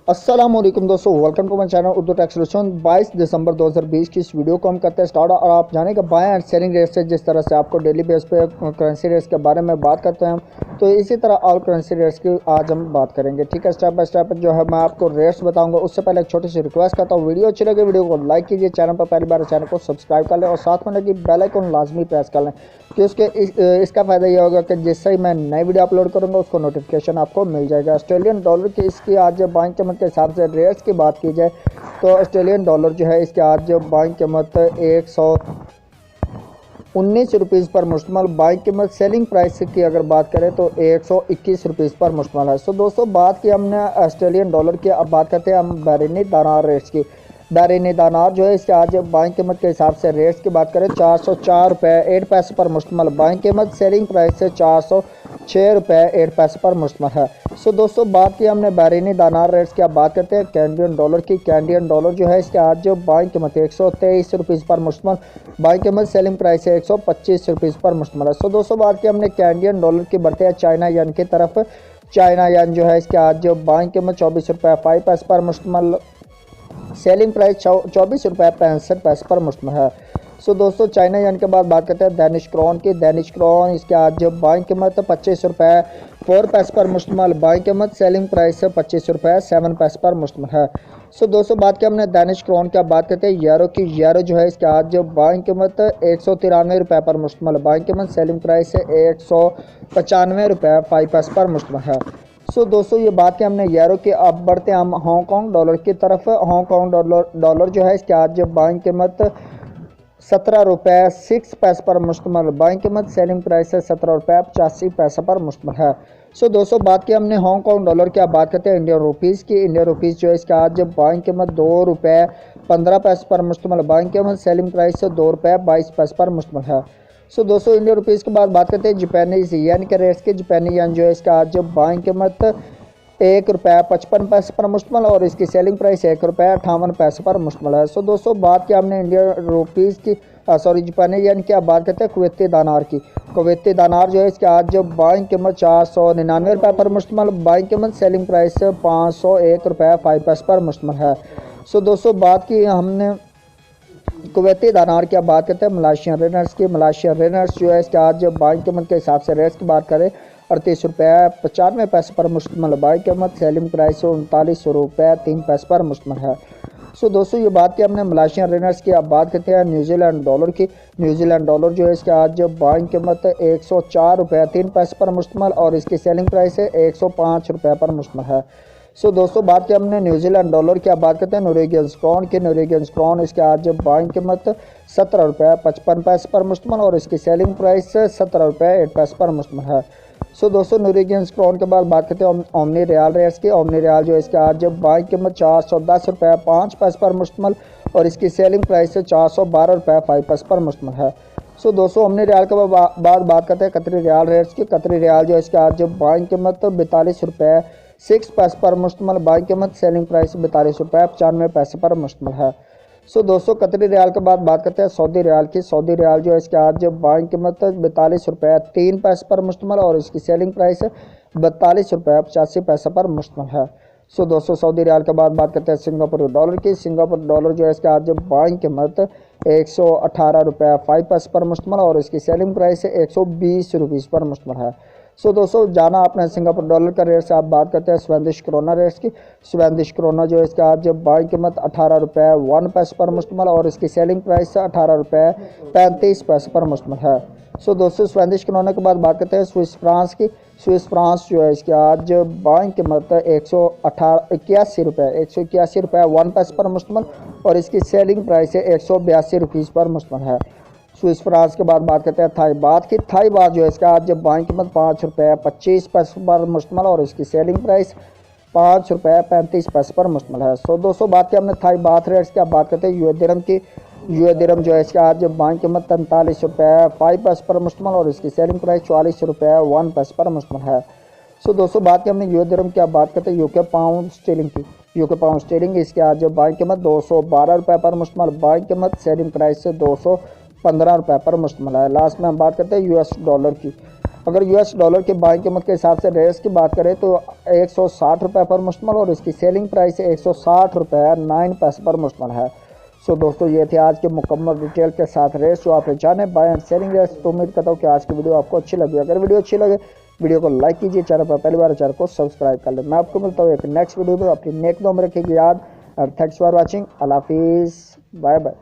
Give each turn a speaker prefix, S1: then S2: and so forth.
S1: अस्सलामुअलैकुम दोस्तों, welcome to my channel Urdu tech solution. 22 दिसंबर 2020 की इस वीडियो को हम करते हैं स्टार्ट। और आप जानेंगे बाय एंड सेलिंग रेट से, जिस तरह से आपको डेली बेस पे करेंसी रेट्स के बारे में बात करते हैं हम, तो इसी तरह ऑल करेंसी रेट्स की आज हम बात करेंगे। ठीक है, स्टेप बाय स्टेप जो है मैं आपको रेट्स बताऊंगा। उससे पहले एक छोटी सी रिक्वेस्ट करता हूँ, वीडियो अच्छी लगे वीडियो को लाइक कीजिए, चैनल पर पहली बार चैनल को सब्सक्राइब कर लें और साथ में लगी बेल आइकन लाजमी प्रेस कर लें, कि इसका फ़ायदा ये होगा कि जिससे ही मैं नई वीडियो अपलोड करूँगा उसको नोटिफिकेशन आपको मिल जाएगा। ऑस्ट्रेलियन डॉलर की इसकी आज बाइंग कीमत के हिसाब से रेट्स की बात की जाए तो ऑस्ट्रेलियन डॉलर जो है इसके आज बाइंग कीमत 119 रुपीज़ पर मुश्तमल। बाइंग कीमत सेलिंग प्राइस की अगर बात करें तो 121 रुपीज़ पर मुश्तमल है। दोस्तों बात की हमने ऑस्ट्रेलियन डॉलर की, अब बात करते हैं हम बहरीनी दिनार रेट्स की। बहरीनी दिनार जो है इसके आज बाइंग कीमत के हिसाब से रेट्स की बात करें 404 रुपये 8 पैसे पर मुश्तमल। बाइंग कीमत सेलिंग प्राइस से 406 रुपये 8 पैसे पर मुश्तमल है। दोस्तों बात की हमने बहरीनी दिनार रेट्स की, अब बात करते हैं कैनेडियन डॉलर की। कैनेडियन डॉलर जो है इसके आज जो बाइंग कीमत 123 रुपीज़ पर मुश्तमल। बाइंग कीमत सेलिंग प्राइस है 125 रुपीज़ पर मुश्तमल है। दोस्तों बात की हमने कैनेडियन डॉलर की, बढ़ते हैं चाइना यान की तरफ। चाइना यान जो है इसके आज जो बाइंग कीमत 24 रुपये 5 पैसे पर मुश्तमल। सेलिंग प्राइस 24 रुपये 65 पैसे पर मुश्तमल है। दोस्तों चाइना यान के बाद बात करते हैं दैनिश क्रोन की। दैनिश क्रोन इसके आज जो बाइंग कीमत 25 रुपये 4 पैसे पर मुश्तमल। बाइंग कीमत सेलिंग प्राइस 25 रुपये 7 पैसे पर मुश्तमल है। दोस्तों बात की हमने दैनिश क्रोन की, बात करते हैं यूरो की। यूरो जो है इसके आज जो बाइंग कीमत 193 रुपये पर मुश्तमल। बाइंग कीमत सेलिंग प्राइस 195 रुपये 5 पैसे पर मुश्तमल है। दोस्तों ये बात की हमने यूरो की, अब बढ़ते हैं हम हांगकॉन्ग डॉलर की तरफ। हांगकॉन्ग डॉलर जो है इसके आज जो बाइंग कीमत 17 रुपये 6 पैसे पर मुश्तमल। बाइंग कीमत सेलिंग प्राइस है 17 रुपये 85 पैसे पर मुश्तमल है। दोस्तों बात की हमने हांगकॉन्ग डॉलर की, अब बात करते हैं इंडियन रुपीज़ की। इंडियन रुपीज़ जो है इसका आज जब बाइंग कीमत 2 रुपये 15 पैसे पर मुश्तमल। बाइंग कीमत सेलिंग प्राइस से 2 रुपये 22 पैसे पर मुश्तमल है। दोस्तों इंडियन रुपीज़ के बाद बात करते हैं जापानीज़ येन के रेट्स की। जापानी येन जो है इसका आज जब बाइंग कीमत 1 रुपये 55 पैसे पर मुश्तमल और इसकी सेलिंग प्राइस 1 रुपये 58 पैसे पर मुश्तमल है। दोस्तों बात की हमने इंडियन रुपीज़ की जापानी येन की, अब बात करते हैं कुवैती दिनार की। कुवैती दिनार जो है इसके आज जो बाइंग कीमत 499 रुपये पर मुश्तमल। बाइंग कीमत सेलिंग प्राइस 501 रुपये 5 पैसे पर मुश्तमल है। दोस्तों बात की हमने कुवैती दिनार की, अब बात करते हैं मलेशियन रिनर्स की। मलेशियन रिनर्स जो है इसके आज जो बाइंग कीमत के हिसाब से रेट्स की बात करें 38 रुपये 95 पैसे पर मुश्तमल। बाइंग कीमत सेलिंग प्राइस 39 रुपये 3 पैसे पर मुश्तमल है। दोस्तों ये बात की हमने मलेशियन रिनर्स की, अब बात करते हैं न्यूजीलैंड डॉलर की। न्यूजीलैंड डॉलर जो है इसके आज जो बाइंग कीमत 104 रुपये 3 पैसे पर मुश्तमल और इसकी सेलिंग प्राइस है 105 रुपये पर मुश्तमल है। दोस्तों बात की हमने न्यूजीलैंड डॉलर की, अब बात करते हैं नोरेगियंस क्रोन की। नोरेगियंस क्रोन इसके आज जो बाइंग कीमत 17 रुपये 55 पैसे पर मुश्तमल और इसकी सेलिंग प्राइस 17 रुपये 8 पैसे पर मुश्तमल है। दोस्तों नोरेगियंस क्रोन के बाद बात करते हैं ओमनी रियाल रेट्स की। ओमनी रियाल जो है इसके आज जब बाइंग कीमत 410 रुपये 5 पैसे पर मुश्तमल और इसकी सेलिंग प्राइस 412 रुपये 5 पैसे पर मुश्तमल है। दोस्तों ओमनी रियाल के बाद बात करते हैं कतरी रियाल रेट्स की। कतरी रियाल जो है इसके आज जब बाइंग कीमत 42 रुपये 6 पैसे पर मुश्तमल। बाइंग कीमत सेलिंग प्राइस 42 रुपये 95 पैसे पर मुश्तमल है। दोस्तों कतरी रियाल के बाद बात करते हैं सऊदी रियाल की। सऊदी रियाल जो है इसके आज जो बाइंग कीमत 42 रुपये 3 पैसे पर मुश्तमल और इसकी सेलिंग प्राइस 42 रुपये 85 पैसे पर मुश्तमल है। दोस्तों सऊदी रियाल के बाद बात करते हैं सिंगापुर डॉलर की। सिंगापुर डॉलर जो है इसके आज जो बाइंग कीमत 118 रुपये 5 पैसे पर मुश्तमल और इसकी सेलिंग प्राइस 120 रुपीज़ पर मुश्तमल है। दोस्तों जाना आपने सिंगापुर डॉलर का रेट से, आप बात करते हैं स्वेदिश क्रोना रेट्स की। स्वेदिश क्रोना जो है इसका आज बाइंग कीमत 18 रुपये 1 पैसे पर मुश्तमल और इसकी सेलिंग प्राइस 18 रुपये 35 पैसे पर मुश्तमल है। दोस्तों स्वेदिश क्रोना के बाद बात करते हैं स्विस फ्रांस की। स्विस फ्रांस जो है इसके आज बाइंग कीमत 181 रुपये 1 पैसे पर मुश्तमल और इसकी सेलिंग प्राइस 182 रुपीज़ पर मुश्तमल है। स्विस फ्रांस के बाद बात करते हैं थाई बात की। थाई बात जो है इसका आज जब बाइंग कीमत 5 रुपये 25 पैसे पर मुश्तमल और इसकी सेलिंग प्राइस 5 रुपये 35 पैसे पर मुश्तमल है। दोस्तों बात की हमने थाई बात रेट्स की, अब बात करते हैं यूए दिरहम की। यूए दिरहम जो है इसका आज जब बाइंग कीमत 43 रुपये 5 पैसे पर मुश्तमल और इसकी सेलिंग प्राइस 44 रुपये 1 पैसे पर मुश्तमल है। दोस्तों बात की हमने यूए दिरहम की, अब बात करते हैं यूके पाउंड स्टीलिंग की। यूके पाउंड स्टीलिंग इसके आज जब बाइंग कीमत 212 रुपये पर मुश्तमल। बाइंग कीमत सेलिंग प्राइस 215 रुपये पर मुश्तमल है। लास्ट में हम बात करते हैं यूएस डॉलर की। अगर यूएस डॉलर के बाइंग कीमत के हिसाब से रेट्स की बात करें तो 160 रुपये पर मुश्तमल और इसकी सेलिंग प्राइस 160 रुपये 9 पैसे पर मुश्तमल है। सो दोस्तों ये थे आज के मुकम्मल डिटेल के साथ रेट्स जो आपने जाने बाय एंड सेलिंग रेट्स। तो उम्मीद करता हूँ कि आज की वीडियो आपको अच्छी लगी। अगर वीडियो अच्छी लगे वीडियो को लाइक कीजिए, चैनल पर पहली बार चैनल को सब्सक्राइब कर लें। मैं आपको मिलता हूँ एक नेक्स्ट वीडियो में। अपनी नेक दुआ में रखिएगा याद। और थैंक्स फॉर वॉचिंग। अल्लाह हाफिज़, बाय बाय।